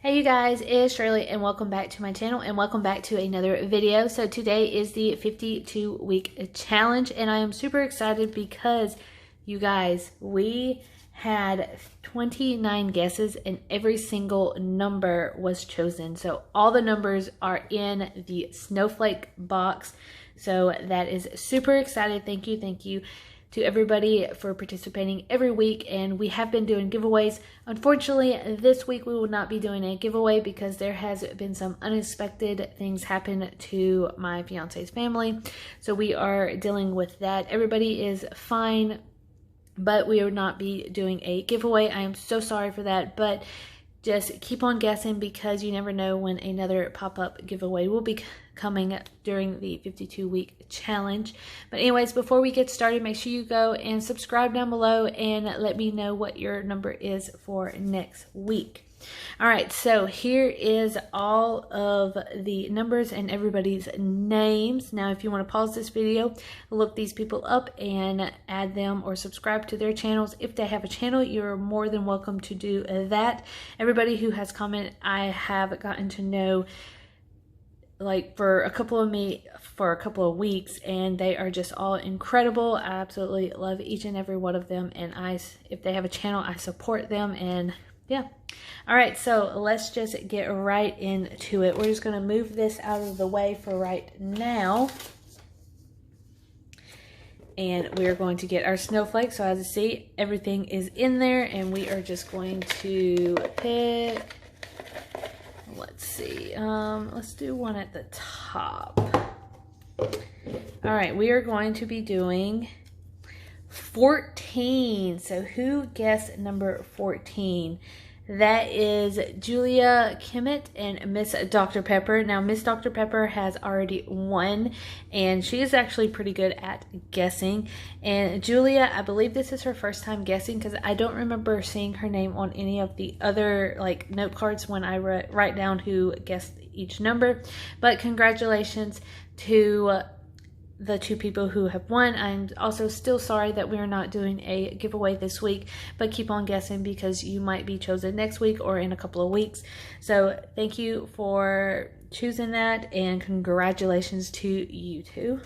Hey you guys, it's Shirley and welcome back to my channel and welcome back to another video. So today is the 52-week challenge and I am super excited because you guys, we had 29 guesses and every single number was chosen. So all the numbers are in the snowflake box. So that is super excited. Thank you to everybody for participating every week, and we have been doing giveaways. Unfortunately, this week we will not be doing a giveaway because there has been some unexpected things happen to my fiance's family. So we are dealing with that. Everybody is fine, but we will not be doing a giveaway. I am so sorry for that, but just keep on guessing because you never know when another pop-up giveaway will be coming during the 52-week challenge. But anyways, before we get started, make sure you go and subscribe down below and let me know what your number is for next week. All right, so here is all of the numbers and everybody's names. Now, if you want to pause this video, look these people up and add them or subscribe to their channels. If they have a channel, you're more than welcome to do that. Everybody who has commented, I have gotten to know like for a couple of weeks, and they are just all incredible. I absolutely love each and every one of them, and if they have a channel, I support them. And yeah. All right, so let's just get right into it. We're just going to move this out of the way for right now. And we're going to get our snowflakes. So as you see, everything is in there, and we are just going to pick, let's see, let's do one at the top. All right, we are going to be doing 14. So who guessed number 14? That is Julia Kimmett and Miss Dr. Pepper. Now, Miss Dr. Pepper has already won, and she is actually pretty good at guessing. And Julia, I believe this is her first time guessing because I don't remember seeing her name on any of the other like note cards when I write down who guessed each number. But congratulations to the two people who have won. I'm also still sorry that we're not doing a giveaway this week, but keep on guessing because you might be chosen next week or in a couple of weeks. So thank you for choosing that, and congratulations to you two.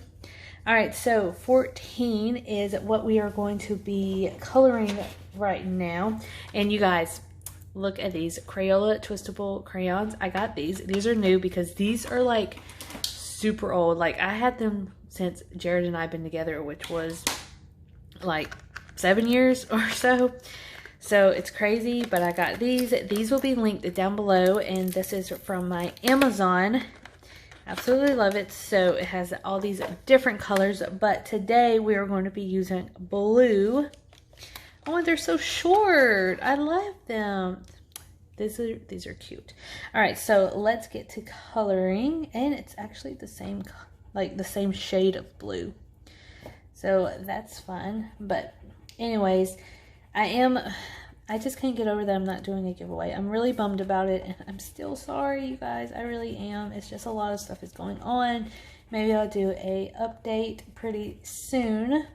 All right, so 14 is what we are going to be coloring right now. And you guys, look at these Crayola twistable crayons. I got these. These are new because these are like super old. Like I had them since Jared and I have been together, which was like 7 years or so. So it's crazy, but I got these. These will be linked down below, and this is from my Amazon. Absolutely love it. So it has all these different colors, but today we are going to be using blue. Oh, and they're so short. I love them. These are cute. All right, so let's get to coloring, and it's actually the same color, like the same shade of blue, so that's fun. But anyways, I just can't get over that I'm not doing a giveaway. I'm really bummed about it, and I'm still sorry, you guys. I really am. It's just a lot of stuff is going on. Maybe I'll do a update pretty soon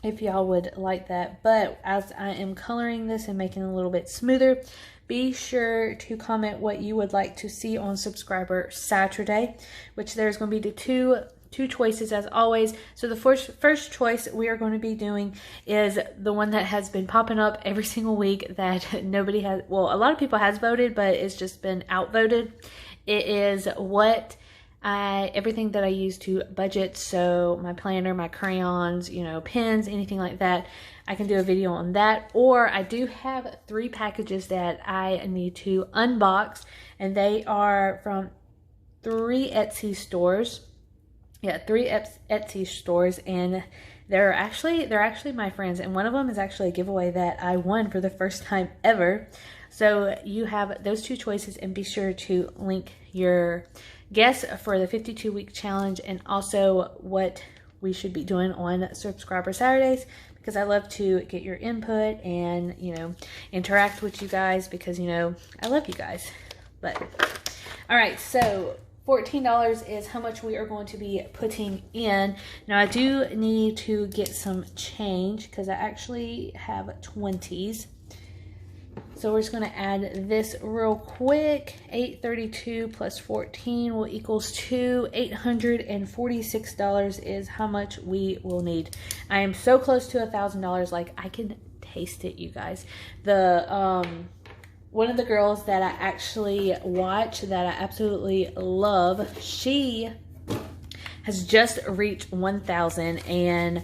if y'all would like that. But as I am coloring this and making it a little bit smoother, be sure to comment what you would like to see on Subscriber Saturday, which there's going to be the two choices as always. So the first choice we are going to be doing is the one that has been popping up every single week that nobody has, well, a lot of people has voted, but it's just been outvoted. It is everything that I use to budget. So my planner, my crayons, you know, pens, anything like that. I can do a video on that. Or I do have 3 packages that I need to unbox, and they are from 3 Etsy stores. Yeah, 3 Etsy stores, and they're actually my friends, and one of them is actually a giveaway that I won for the first time ever. So you have those 2 choices, and be sure to link your guess for the 52-week challenge and also what we should be doing on Subscriber Saturdays, because I love to get your input and, you know, interact with you guys because, you know, I love you guys. But all right, so $14 is how much we are going to be putting in. Now I do need to get some change because I actually have 20s. So we're just going to add this real quick. 832 plus 14 will equals $846 is how much we will need. I am so close to $1,000. Like, I can taste it, you guys. The one of the girls that I actually watch that I absolutely love, she has just reached 1,000, and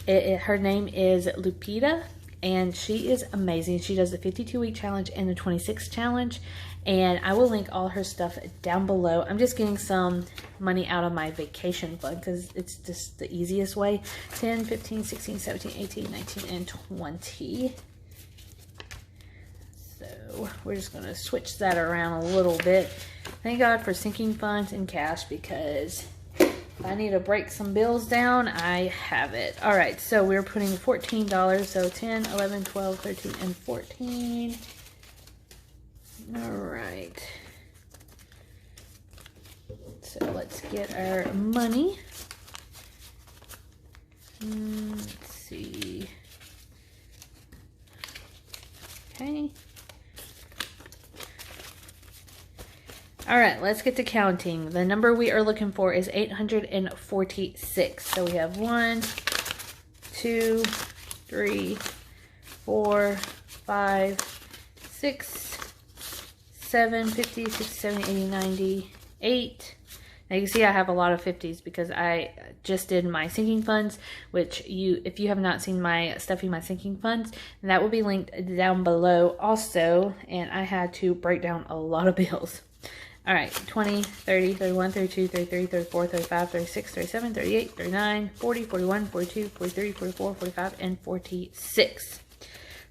her name is Lupita. And she is amazing. She does the 52-week challenge and the 26 challenge. And I will link all her stuff down below. I'm just getting some money out of my vacation fund because it's just the easiest way. 10, 15, 16, 17, 18, 19, and 20. So we're just going to switch that around a little bit. Thank God for sinking funds and cash, because if I need to break some bills down, I have it. All right, so we're putting $14. So 10, 11, 12, 13, and 14. All right. So let's get our money. Let's see. Okay. All right, let's get to counting. The number we are looking for is 846. So we have 1, 2, 3, 4, 5, 6, 7, 50, 60, 70, 80, 90, 8. Now you can see I have a lot of 50s because I just did my sinking funds, which if you have not seen my stuffing my sinking funds, that will be linked down below also. And I had to break down a lot of bills. All right, 20, 30, 31, 32, 33, 34, 35, 36, 37, 38, 39, 40, 41, 42, 43, 44, 45, and 46.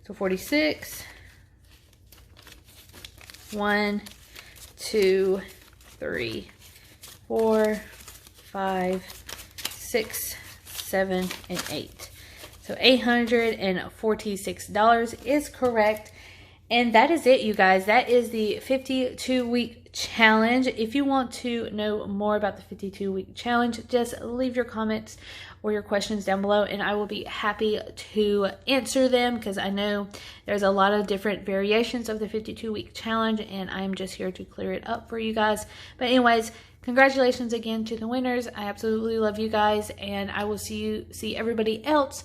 So 46. 1, 2, 3, 4, 5, 6, 7, and 8. So $846 is correct. And that is it, you guys. That is the 52-week challenge. If you want to know more about the 52-week challenge, just leave your comments or your questions down below, and I will be happy to answer them, because I know there's a lot of different variations of the 52-week challenge, and I'm just here to clear it up for you guys. But anyways, congratulations again to the winners. I absolutely love you guys, and I will see everybody else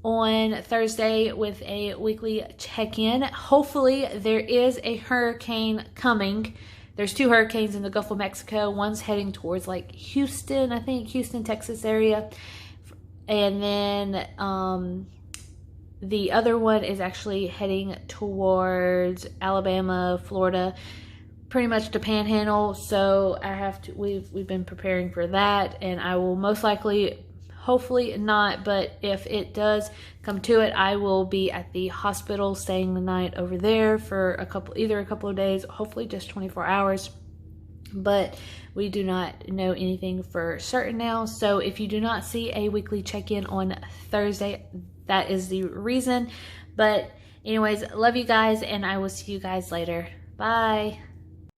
on Thursday with a weekly check-in. Hopefully there is a hurricane coming. There's 2 hurricanes in the Gulf of Mexico. One's heading towards like Houston, I think, Houston, Texas area. And then the other one is actually heading towards Alabama, Florida, pretty much the Panhandle. So we've been preparing for that, and I will most likely, hopefully not, but if it does come to it, I will be at the hospital staying the night over there for either a couple of days, hopefully just 24 hours. But we do not know anything for certain now. So if you do not see a weekly check-in on Thursday, that is the reason. But anyways, love you guys, and I will see you guys later. Bye.